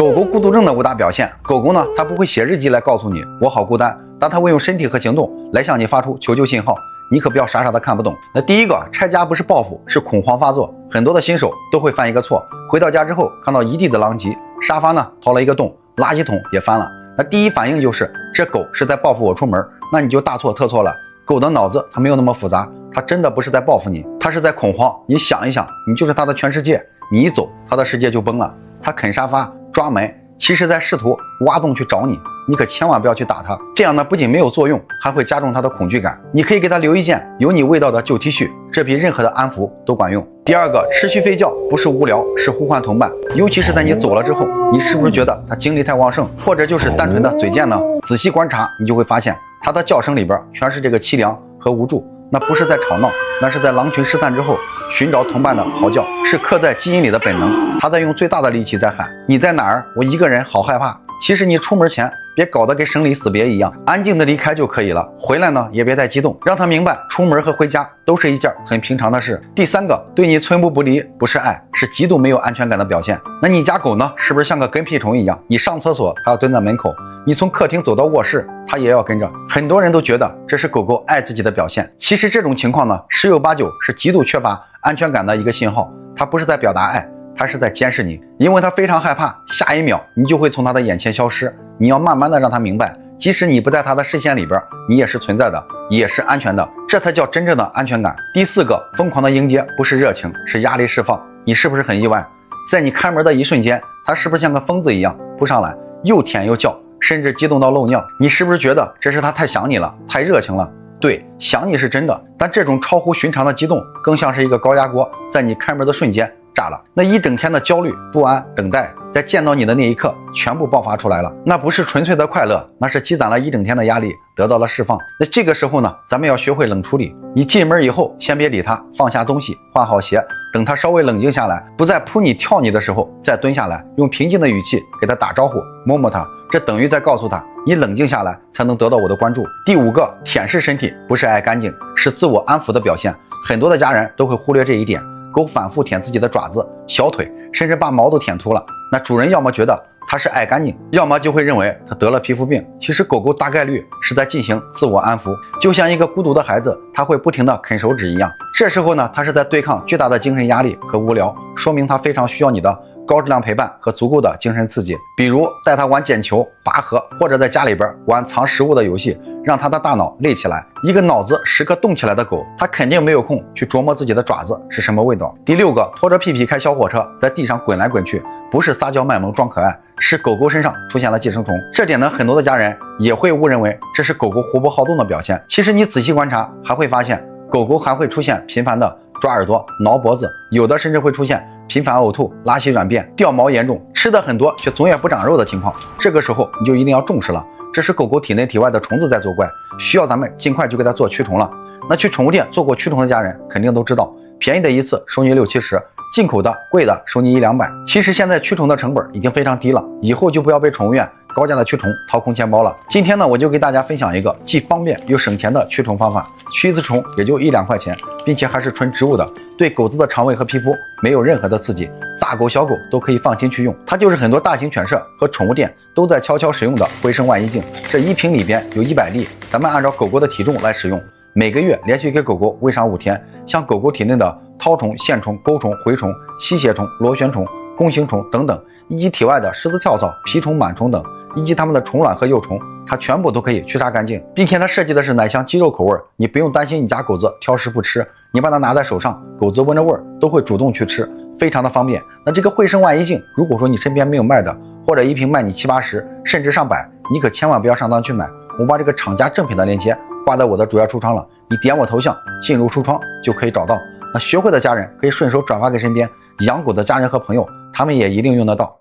狗狗孤独症的5大表现。狗狗呢，它不会写日记来告诉你我好孤单，但它会用身体和行动来向你发出求救信号。你可不要傻傻的看不懂。那第一个，拆家不是报复，是恐慌发作。很多的新手都会犯一个错，回到家之后看到一地的狼藉，沙发呢掏了一个洞，垃圾桶也翻了。那第一反应就是这狗是在报复我出门，那你就大错特错了。狗的脑子它没有那么复杂，它真的不是在报复你，它是在恐慌。你想一想，你就是它的全世界，你一走，它的世界就崩了。它啃沙发抓门，其实在试图挖洞去找你，你可千万不要去打它，这样呢不仅没有作用，还会加重它的恐惧感。你可以给它留一件有你味道的旧 T 恤，这比任何的安抚都管用。第二个，持续吠叫不是无聊，是呼唤同伴。尤其是在你走了之后，你是不是觉得它精力太旺盛，或者就是单纯的嘴贱呢？仔细观察，你就会发现它的叫声里边全是这个凄凉和无助，那不是在吵闹，那是在狼群失散之后寻找同伴的嚎叫，是刻在基因里的本能。他在用最大的力气在喊：你在哪儿？我一个人好害怕。其实你出门前别搞得跟生离死别一样，安静的离开就可以了。回来呢也别太激动，让他明白出门和回家都是一件很平常的事。第三个，对你寸步不离不是爱，是极度没有安全感的表现。那你家狗呢，是不是像个跟屁虫一样？你上厕所还要蹲在门口，你从客厅走到卧室它也要跟着。很多人都觉得这是狗狗爱自己的表现，其实这种情况呢十有八九是极度缺乏安全感的一个信号。它不是在表达爱，它是在监视你，因为它非常害怕下一秒你就会从它的眼前消失。你要慢慢的让它明白，即使你不在它的视线里边，你也是存在的，也是安全的，这才叫真正的安全感。第四个，疯狂的迎接不是热情，是压力释放。你是不是很意外，在你开门的一瞬间，它是不是像个疯子一样扑上来，又舔又叫，甚至激动到漏尿？你是不是觉得这是它太想你了，太热情了？对，想你是真的，但这种超乎寻常的激动更像是一个高压锅，在你开门的瞬间炸了。那一整天的焦虑、不安、等待，在见到你的那一刻全部爆发出来了。那不是纯粹的快乐，那是积攒了一整天的压力得到了释放。那这个时候呢，咱们要学会冷处理。你进门以后先别理他，放下东西，换好鞋，等他稍微冷静下来，不再扑你跳你的时候，再蹲下来，用平静的语气给他打招呼，摸摸他，这等于在告诉他你冷静下来才能得到我的关注。第五个，舔舐身体不是爱干净，是自我安抚的表现。很多的家人都会忽略这一点，狗反复舔自己的爪子、小腿，甚至把毛都舔秃了。那主人要么觉得它是爱干净，要么就会认为它得了皮肤病。其实狗狗大概率是在进行自我安抚，就像一个孤独的孩子，它会不停地啃手指一样。这时候呢，它是在对抗巨大的精神压力和无聊，说明它非常需要你的高质量陪伴和足够的精神刺激。比如带它玩捡球、拔河，或者在家里边玩藏食物的游戏，让它的大脑累起来。一个脑子时刻动起来的狗，它肯定没有空去琢磨自己的爪子是什么味道。第六个，拖着屁屁开小火车，在地上滚来滚去，不是撒娇卖萌装可爱，是狗狗身上出现了寄生虫。这点呢，很多的家人也会误认为这是狗狗活泼好动的表现。其实你仔细观察，还会发现狗狗还会出现频繁的抓耳朵、挠脖子，有的甚至会出现频繁呕吐、拉稀软便、掉毛严重、吃的很多却总也不长肉的情况。这个时候你就一定要重视了，这是狗狗体内体外的虫子在作怪，需要咱们尽快就给它做驱虫了。那去宠物店做过驱虫的家人肯定都知道，便宜的一次收你60、70，进口的贵的收你100-200。其实现在驱虫的成本已经非常低了，以后就不要被宠物院高价的驱虫掏空钱包了。今天呢，我就给大家分享一个既方便又省钱的驱虫方法，驱一次虫也就1-2块钱，并且还是纯植物的，对狗子的肠胃和皮肤没有任何的刺激，大狗小狗都可以放心去用。它就是很多大型犬舍和宠物店都在悄悄使用的回声万一镜。这一瓶里边有100粒，咱们按照狗狗的体重来使用，每个月连续给狗狗喂上5天，像狗狗体内的绦虫、线虫、钩虫、蛔虫、吸血虫、螺旋虫、弓形虫等等，以及体外的虱子、跳蚤、蜱虫、螨虫等，以及它们的虫卵和幼虫，它全部都可以驱杀干净。并且它设计的是奶香鸡肉口味，你不用担心你家狗子挑食不吃，你把它拿在手上，狗子闻着味儿都会主动去吃，非常的方便。那这个回声万一镜，如果说你身边没有卖的，或者一瓶卖你70-80甚至上百，你可千万不要上当去买。我把这个厂家正品的链接挂在我的主页橱窗了，你点我头像进入橱窗就可以找到。那学会的家人可以顺手转发给身边养狗的家人和朋友，他们也一定用得到。